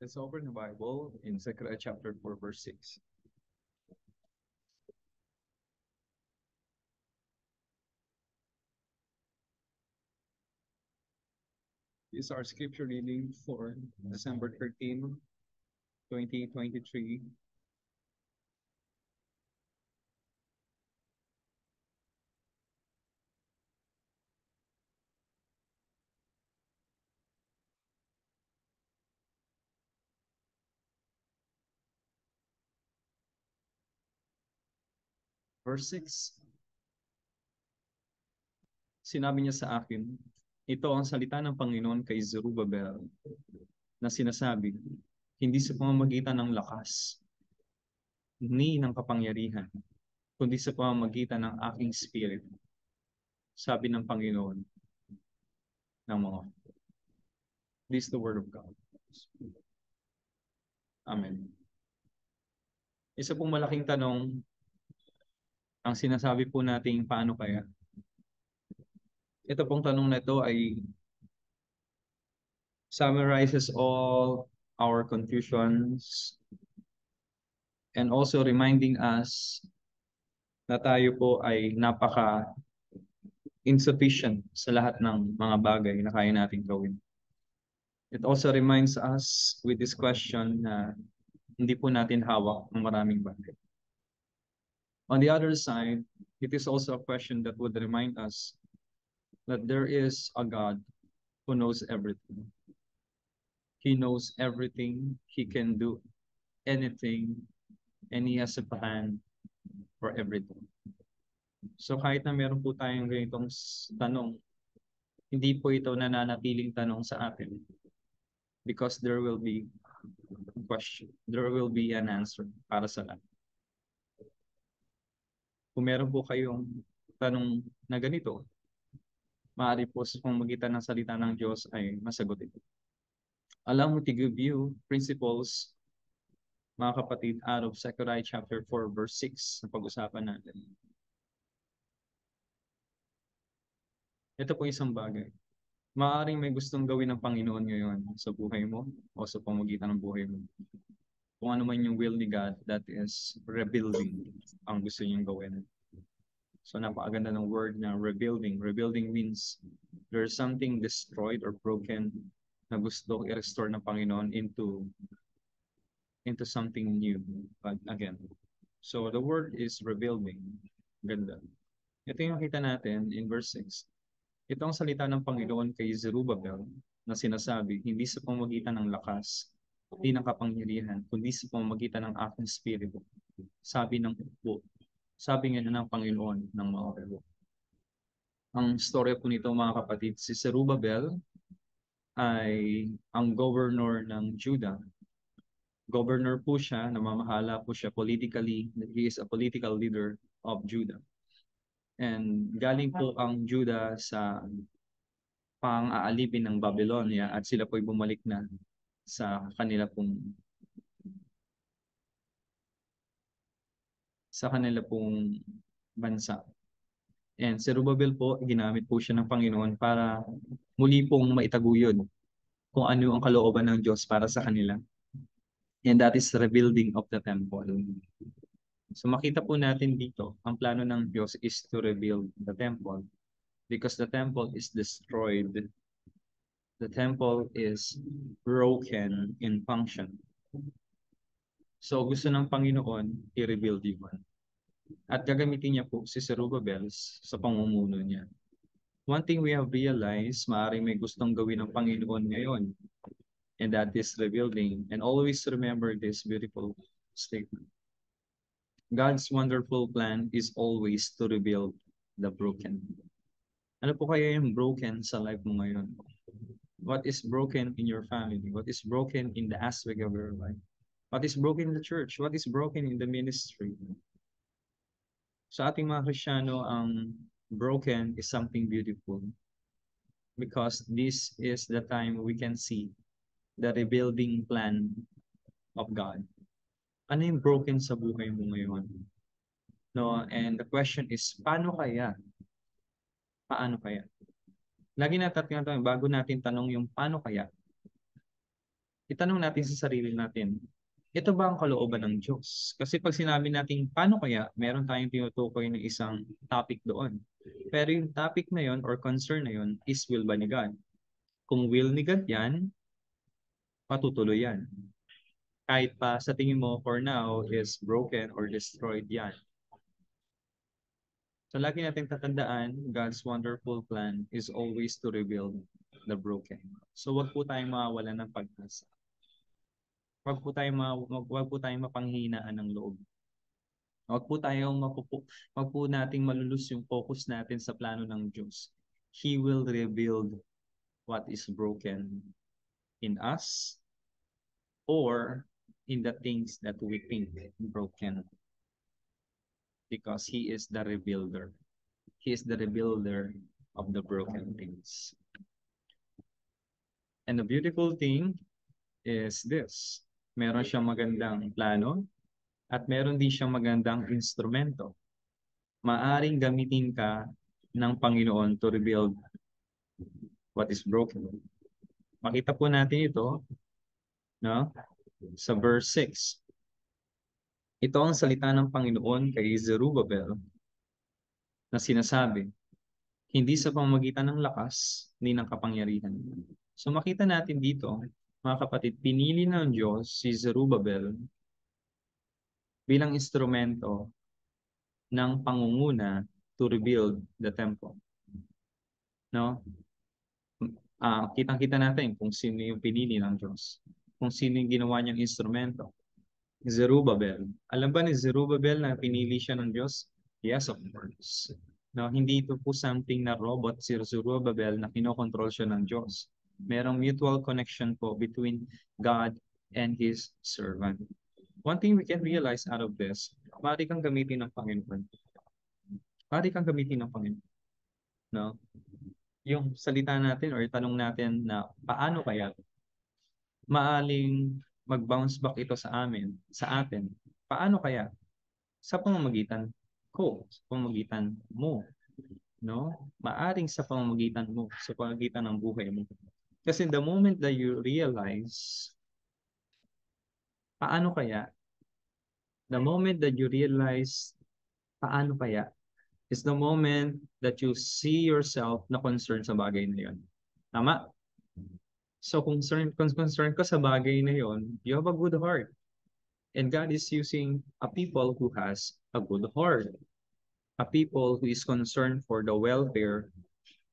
Let's open the Bible in Zechariah chapter 4, verse 6. This is our scripture reading for December 13, 2023. Verse 6. Sinabi niya sa akin, ito ang salita ng Panginoon kay Zerubbabel na sinasabi, hindi sa pamamagitan ng lakas, ni ng kapangyarihan, kundi sa pamamagitan ng aking spirit, sabi ng Panginoon ng mga. This is the word of God. Amen. Isa pong malaking tanong ang sinasabi po nating paano kaya. Ito pong tanong na ito ay summarizes all our confusions and also reminding us na tayo po ay insufficient sa lahat ng mga bagay na kaya nating gawin. It also reminds us with this question na hindi po natin hawak ang maraming bagay. On the other side, it is also a question that would remind us that there is a God who knows everything. He knows everything. He can do anything. And He has a plan for everything. So kahit na meron po tayong ganitong tanong, hindi po ito nananatiling tanong sa atin. Because there will be a question. There will be an answer para sa lahat. Kung meron po kayong tanong na ganito, maaari po sa pamamagitan ng salita ng Diyos ay masagot ito. Allow me to give you principles, mga kapatid, out of Zechariah chapter 4 verse 6 na pag-usapan natin. Ito po isang bagay. Maaaring may gustong gawin ng Panginoon ngayon sa buhay mo o sa pamamagitan ng buhay mo. Kung ano man yung will ni God, that is rebuilding ang gusto niyang gawin. So napakaganda ng word na rebuilding. Rebuilding means there's something destroyed or broken na gusto i-restore ng Panginoon into something new. But again, so the word is rebuilding. Ganda. Ito yung nakita natin in verse 6. Ito ang salita ng Panginoon kay Zerubbabel na sinasabi, hindi sa pamamagitan ng lakas, hindi ng kapangyarihan, kundi sa pamamagitan ng aking spirito. Sabi ng po, sabi nga ng Panginoon ng mga ulo. Ang storya po nito mga kapatid, si Zerubbabel ay ang governor ng Judah. Governor po siya, namamahala po siya politically, he is a political leader of Judah. And galing po ang Judah sa pang-aalipin ng Babylonia at sila po'y bumalik na sa kanila pong bansa. And Zerubbabel po, ginamit po siya ng Panginoon para muli pong maitaguyod kung ano ang kalooban ng Diyos para sa kanila. And that is the rebuilding of the temple. So makita po natin dito, ang plano ng Diyos is to rebuild the temple because the temple is destroyed. The temple is broken in function. So gusto ng Panginoon i-rebuild yun. At gagamitin niya po si Zerubbabel sa pamumuno niya. One thing we have realized, maaaring may gustong gawin ng Panginoon ngayon, and that is rebuilding. And always remember this beautiful statement. God's wonderful plan is always to rebuild the broken. Ano po kaya yung broken sa life mo ngayon? What is broken in your family? What is broken in the aspect of your life? What is broken in the church? What is broken in the ministry? Sa ating mga Kristiyano, ang broken is something beautiful because this is the time we can see the rebuilding plan of God. Ano yung broken sa buhay mo ngayon? No, and the question is, paano kaya? Paano kaya? Lagi natin bago natin tanong yung paano kaya, itanong natin sa sarili natin, ito ba ang kalooban ng Diyos? Kasi pag sinabi natin, paano kaya, meron tayong tinutukoy ng isang topic doon. Pero yung topic na yon or concern na yon is will ba ni God? Kung will ni God yan, patutuloy yan. Kahit pa sa tingin mo for now is broken or destroyed yan. So lagi natin tatandaan, God's wonderful plan is always to rebuild the broken. So wag po tayong mawawalan ng pag-asa. Wag po tayong mapanghinaan ng loob. Wag po nating malulus yung focus natin sa plano ng Diyos. He will rebuild what is broken in us or in the things that we think broken. Because He is the rebuilder. He is the rebuilder of the broken things. And the beautiful thing is this. Meron siyang magandang plano at meron din siyang magandang instrumento. Maaring gamitin ka ng Panginoon to rebuild what is broken. Makita po natin ito, no? Sa verse 6. Ito ang salita ng Panginoon kay Zerubbabel na sinasabi, hindi sa pamamagitan ng lakas, ni ng kapangyarihan. So makita natin dito, mga kapatid, pinili ng Diyos si Zerubbabel bilang instrumento ng pangunguna to rebuild the temple. No? Kitang-kita natin kung sino yung pinili ng Diyos. Kung sino yung ginawa niyang instrumento. Zerubbabel. Alam ba ni Zerubbabel na pinili siya ng Diyos? Yes, of course. No, hindi ito po something na robot si Zerubbabel na kinokontrol siya ng Diyos. Merong mutual connection po between God and His servant. One thing we can realize out of this, maaari kang gamitin ng Panginoon. Maaari kang gamitin ng Panginoon. No? Yung salita natin or tanong natin na paano kaya maaling mag-bounce back ito sa atin. Paano kaya? Sa pamamagitan ko, sa pamamagitan mo, no? Maaring sa pamamagitan mo, sa pamamagitan ng buhay mo. Kasi the moment that you realize, paano kaya? The moment that you realize, paano kaya? Is the moment that you see yourself na concerned sa bagay na yun. Tama? So concern ka sa bagay na yon, you have a good heart. And God is using a people who has a good heart. A people who is concerned for the welfare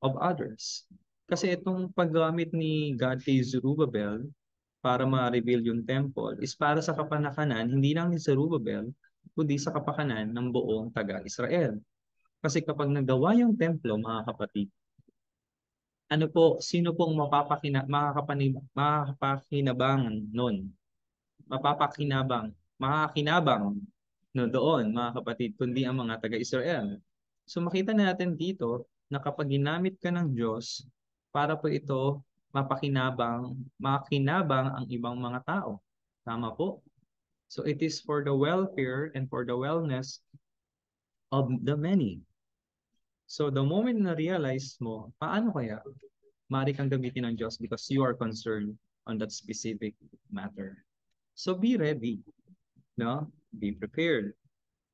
of others. Kasi itong paggamit ni God kay Zerubbabel para ma-rebuild yung temple is para sa kapakanan, hindi lang ni Zerubbabel, kundi sa kapakanan ng buong taga-Israel. Kasi kapag nagawa yung templo, mga kapatid, ano po, sino pong makakapakinabangan nun? Makakinabang no doon, mga kapatid, kundi ang mga taga-Israel. So makita natin dito na kapag ginamit ka ng Diyos para po ito makinabang ang ibang mga tao. Tama po? So it is for the welfare and for the wellness of the many. So the moment na realize mo, paano kaya maaari kang gamitin ng Diyos because you are concerned on that specific matter. So be ready, no? Be prepared,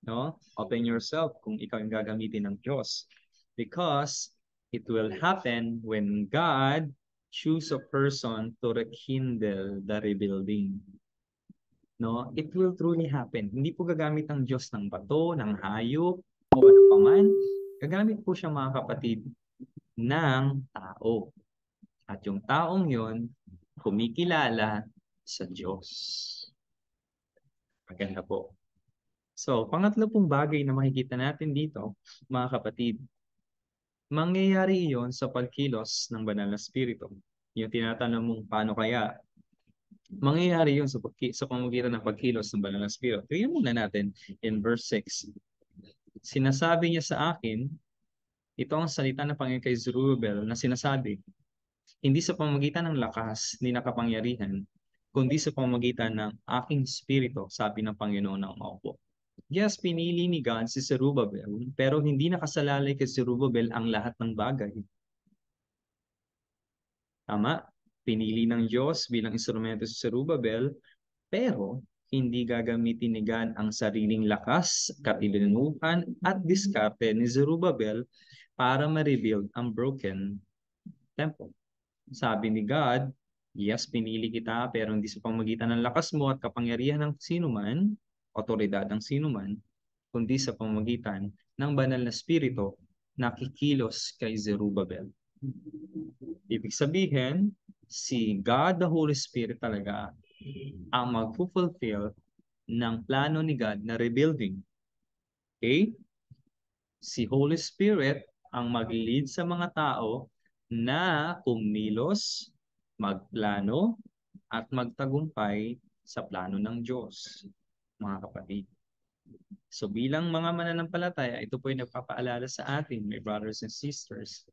no? Open yourself kung ikaw yung gagamitin ng Diyos. Because it will happen when God choose a person to rekindle the rebuilding. No? It will truly happen. Hindi po gagamit ng Diyos ng bato, ng hayop, o ano paman. Gagamit po siya, mga kapatid, ng tao. At yung taong yon kumikilala sa Diyos. Maganda po. So, pangatlo pong bagay na makikita natin dito, mga kapatid, mangyayari iyon sa pagkilos ng banal na spirito. Yung tinatanong mong paano kaya, mangyayari yun sa pamamagitan ng pagkilos ng banal na spirito. Tingnan muna natin in verse 6. Sinasabi niya sa akin, ito ang salita ng Panginoon kay Zerubbabel na sinasabi, hindi sa pamamagitan ng lakas ni nakapangyarihan, kundi sa pamamagitan ng aking spirito, sabi ng Panginoon ng maupo. Yes, pinili ni God si Zerubbabel, pero hindi nakasalalay kay Zerubbabel ang lahat ng bagay. Tama? Pinili ng Diyos bilang instrumento si Zerubbabel, pero hindi gagamitin ni God ang sariling lakas, katilinuhan at diskarte ni Zerubbabel para ma-rebuild ang broken temple. Sabi ni God, yes, pinili kita pero hindi sa pamamagitan ng lakas mo at kapangyarihan ng sinuman, otoridad ng sinuman, kundi sa pamamagitan ng banal na spirito na kikilos kay Zerubbabel. Ibig sabihin, si God the Holy Spirit talaga ang mag-fulfill ng plano ni God na rebuilding. Okay? Si Holy Spirit ang mag-lead sa mga tao na kumilos, magplano, at magtagumpay sa plano ng Diyos, mga kapatid. So bilang mga mananampalataya, ito po ay nagpapaalala sa atin, my brothers and sisters,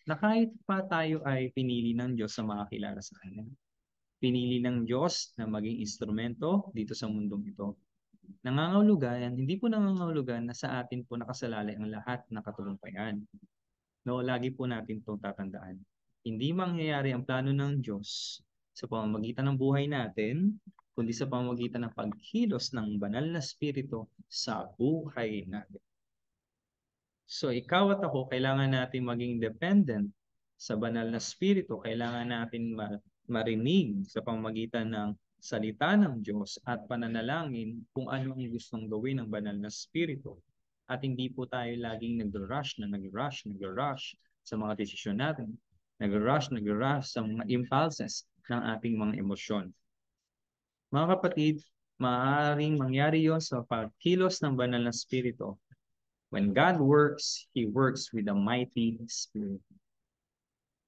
na kahit pa tayo ay pinili ng Diyos sa mga kilala sa Kanya, pinili ng Diyos na maging instrumento dito sa mundong ito. Nangangahulugan, hindi po nangangahulugan na sa atin po nakasalalay ang lahat ng katagumpayan. No, lagi po natin itong tatandaan. Hindi mangyayari ang plano ng Diyos sa pamamagitan ng buhay natin, kundi sa pamamagitan ng pagkilos ng banal na spirito sa buhay natin. So ikaw at ako, kailangan natin maging dependent sa banal na spirito. Kailangan natin marinig sa pamamagitan ng salita ng Diyos at pananalangin kung ano ang gustong gawin ng banal na spirito. At hindi po tayo laging nag-rush sa mga desisyon natin. Nag-rush sa mga impulses ng ating mga emosyon. Mga kapatid, maaaring mangyari yon sa pagkilos ng banal na spirito. When God works, He works with a mighty spirit.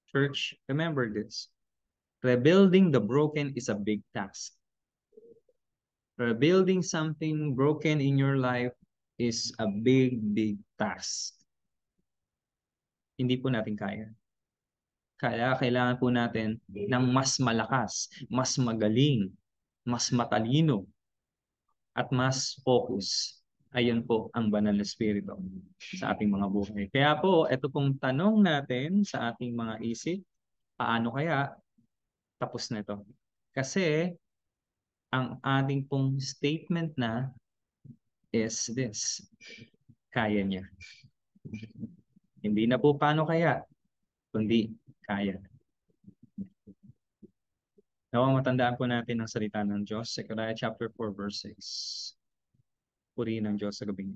Church, remember this. Rebuilding the broken is a big task. Rebuilding something broken in your life is a big, big task. Hindi po natin kaya. Kaya kailangan po natin ng mas malakas, mas magaling, mas matalino, at mas focus. Ayun po ang banal na spirito sa ating mga buhay. Kaya po, ito pong tanong natin sa ating mga isip, paano kaya tapos na ito? Kasi ang ating pong statement na is this, kaya niya. Hindi na po paano kaya, kundi kaya. Nawang matandaan po natin ang salita ng Diyos, Zechariah chapter 4 verse 6. Purihin ang Diyos sa gabing